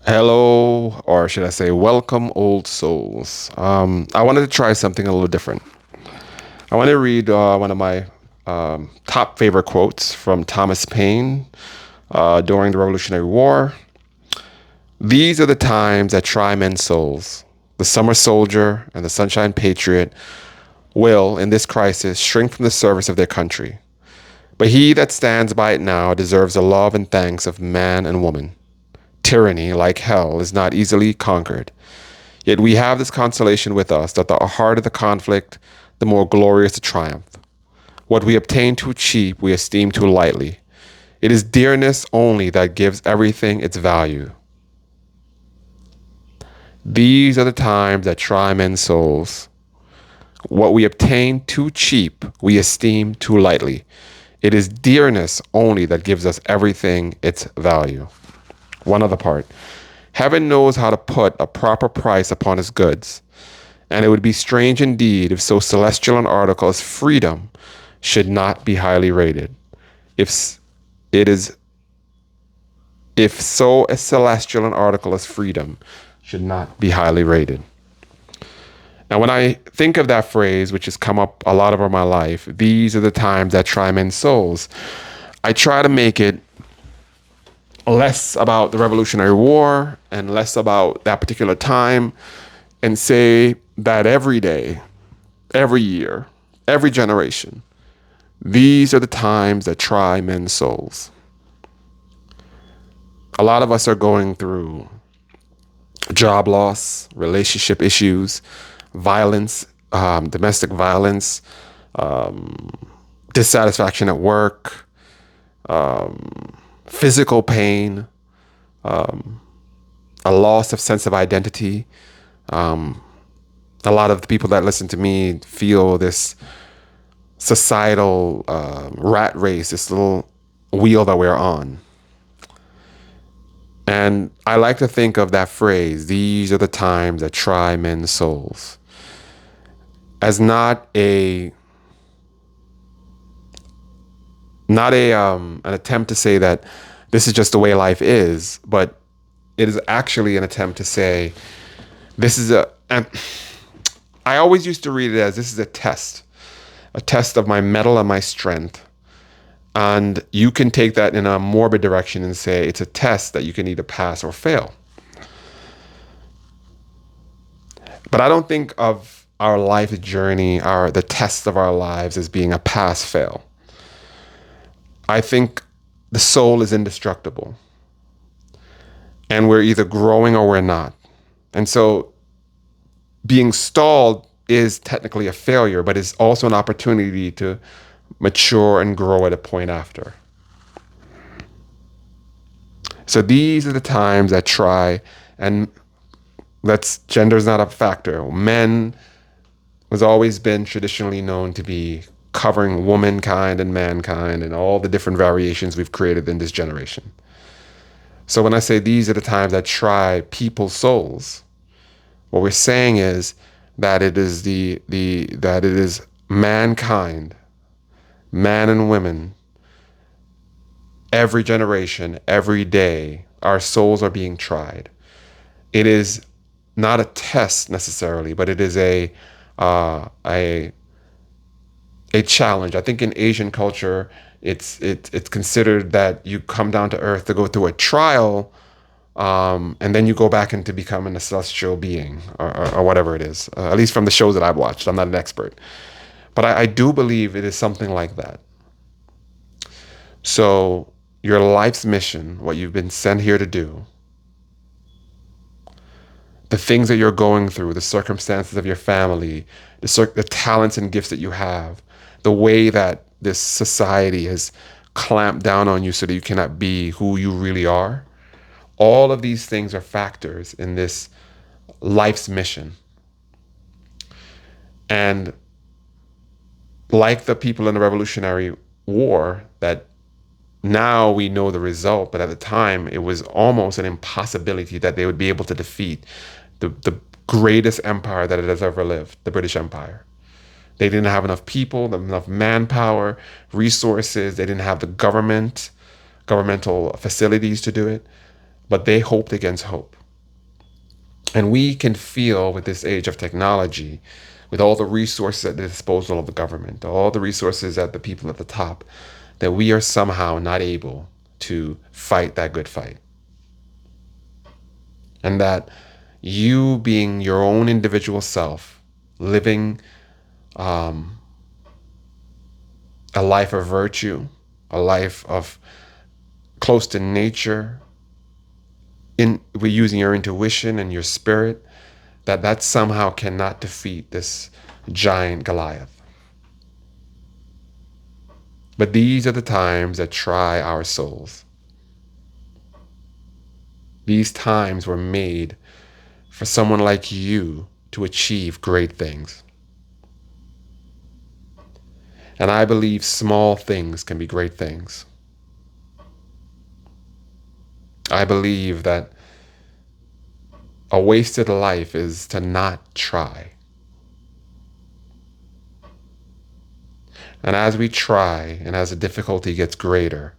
Hello, or should I say, welcome, old souls. I wanted to try something a little different. I want to read one of my top favorite quotes from Thomas Paine during the Revolutionary War. These are the times that try men's souls. The summer soldier and the sunshine patriot will, in this crisis, shrink from the service of their country. But he that stands by it now deserves the love and thanks of man and woman. Tyranny, like hell, is not easily conquered. Yet we have this consolation with us that the harder the conflict, the more glorious the triumph. What we obtain too cheap, we esteem too lightly. It is dearness only that gives everything its value. These are the times that try men's souls. What we obtain too cheap, we esteem too lightly. It is dearness only that gives us everything its value. One other part. Heaven knows how to put a proper price upon his goods, and it would be strange indeed if so celestial an article as freedom should not be highly rated. If it is if so a celestial an article as freedom should not be highly rated. Now, when I think of that phrase, which has come up a lot over my life, these are the times that try men's souls. I try to make it less about the Revolutionary War and less about that particular time, and say that every day, every year, every generation, these are the times that try men's souls. A lot of us are going through job loss, relationship issues, violence, domestic violence, dissatisfaction at work, physical pain, a loss of sense of identity. A lot of the people that listen to me feel this societal rat race, this little wheel that we're on. And I like to think of that phrase, these are the times that try men's souls, as not a an attempt to say that this is just the way life is, but it is actually an attempt to say this is and I always used to read it as this is a test of my mettle and my strength. And you can take that in a morbid direction and say it's a test that you can either pass or fail. But I don't think of our life journey, the test of our lives as being a pass fail. I think the soul is indestructible. And we're either growing or we're not. And so being stalled is technically a failure, but it's also an opportunity to mature and grow at a point after. So these are the times that try, and gender is not a factor. Men has always been traditionally known to be covering womankind and mankind and all the different variations we've created in this generation. So when I say these are the times that try people's souls, what we're saying is that it is that it is mankind, man and women, every generation, every day, our souls are being tried. It is not a test necessarily, but it is uh, a a challenge. I think in Asian culture, it's considered that you come down to earth to go through a trial, and then you go back into becoming a celestial being or whatever it is. At least from the shows that I've watched, I'm not an expert, but I do believe it is something like that. So your life's mission, what you've been sent here to do, the things that you're going through, the circumstances of your family, the talents and gifts that you have, the way that this society has clamped down on you so that you cannot be who you really are. All of these things are factors in this life's mission. And like the people in the Revolutionary War, that now we know the result, but at the time it was almost an impossibility that they would be able to defeat the greatest empire that it has ever lived, the British Empire. They didn't have enough people, enough manpower, resources. They didn't have the governmental facilities to do it. but they hoped against hope. And we can feel with this age of technology, with all the resources at the disposal of the government, all the resources at the people at the top, that we are somehow not able to fight that good fight. And that you being your own individual self, living a life of virtue, a life of close to nature, we're using your intuition and your spirit, that somehow cannot defeat this giant Goliath. But these are the times that try our souls. These times were made for someone like you to achieve great things. And I believe small things can be great things. I believe that a wasted life is to not try. And as we try, and as the difficulty gets greater,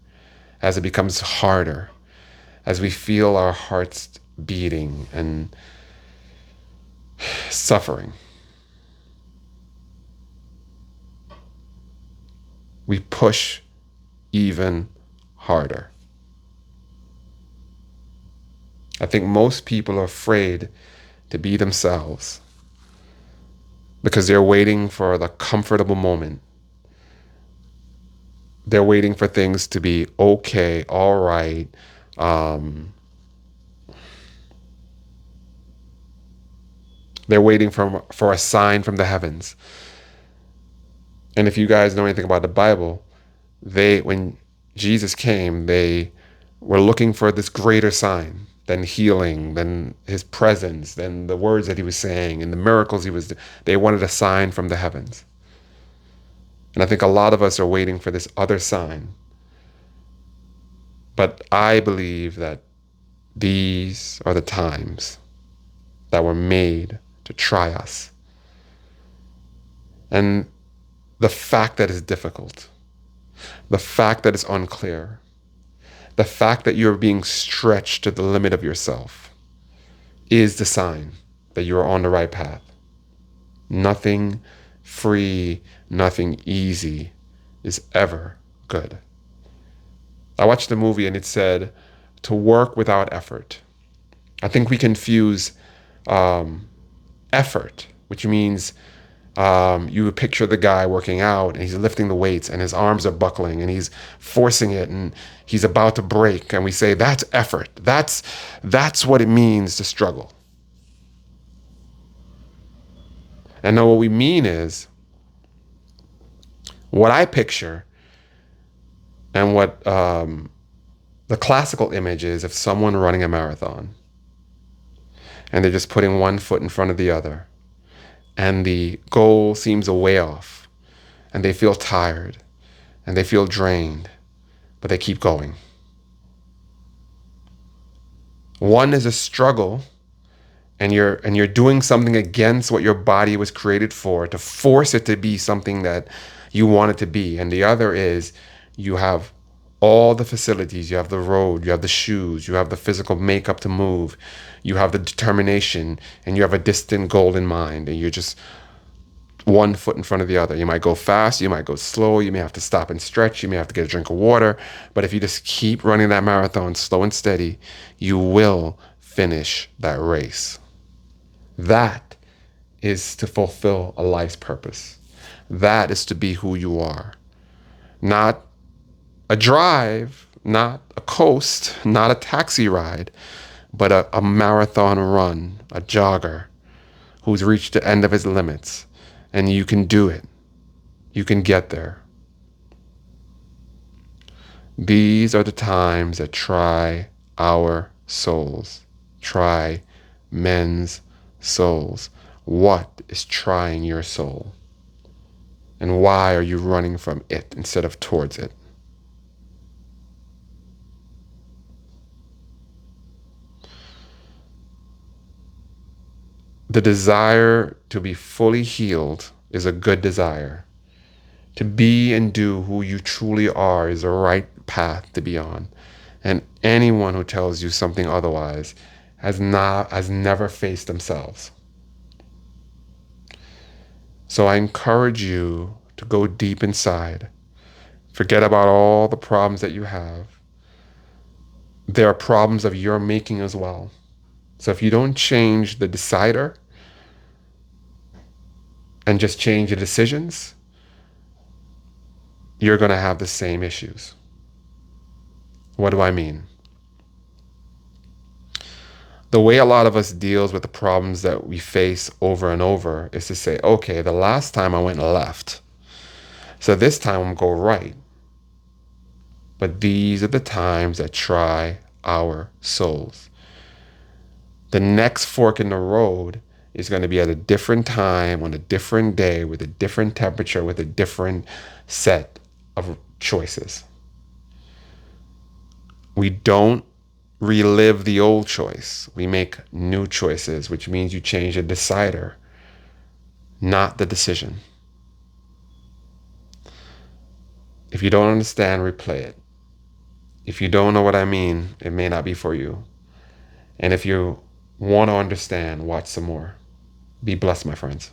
as it becomes harder, as we feel our hearts beating and suffering, we push even harder. I think most people are afraid to be themselves because they're waiting for the comfortable moment. They're waiting for things to be okay, all right. They're waiting for a sign from the heavens. And if you guys know anything about the Bible, when Jesus came, they were looking for this greater sign than healing, than his presence, than the words that he was saying and the miracles he was doing. They wanted a sign from the heavens. And I think a lot of us are waiting for this other sign. But I believe that these are the times that were made to try us. And the fact that it's difficult, the fact that it's unclear, the fact that you're being stretched to the limit of yourself is the sign that you're on the right path. Nothing free, nothing easy is ever good. I watched the movie and it said to work without effort. I think we confuse effort, which means you would picture the guy working out and he's lifting the weights and his arms are buckling and he's forcing it and he's about to break. And we say, that's effort. That's what it means to struggle. And now what we mean is, what I picture and what the classical image is of someone running a marathon and they're just putting one foot in front of the other. And the goal seems a way off, and they feel tired, and they feel drained, but they keep going. One is a struggle, and you're doing something against what your body was created for, to force it to be something that you want it to be. And the other is you have all the facilities, you have the road, you have the shoes, you have the physical makeup to move, you have the determination, and you have a distant goal in mind, and you're just one foot in front of the other. You might go fast, you might go slow, you may have to stop and stretch, you may have to get a drink of water, but if you just keep running that marathon slow and steady, you will finish that race. That is to fulfill a life's purpose. That is to be who you are. Not a drive, not a coast, not a taxi ride, but a marathon run, a jogger who's reached the end of his limits. And you can do it. You can get there. These are the times that try our souls, try men's souls. What is trying your soul? And why are you running from it instead of towards it? The desire to be fully healed is a good desire. To be and do who you truly are is the right path to be on. And anyone who tells you something otherwise has never faced themselves. So I encourage you to go deep inside. Forget about all the problems that you have. There are problems of your making as well. So if you don't change the decider and just change the decisions, you're going to have the same issues. What do I mean? The way a lot of us deals with the problems that we face over and over is to say, okay, the last time I went left, so this time I'm going to go right. But these are the times that try our souls. The next fork in the road is going to be at a different time, on a different day, with a different temperature, with a different set of choices. We don't relive the old choice. We make new choices, which means you change the decider, not the decision. If you don't understand, replay it. If you don't know what I mean, it may not be for you. And if you want to understand, watch some more. Be blessed, my friends.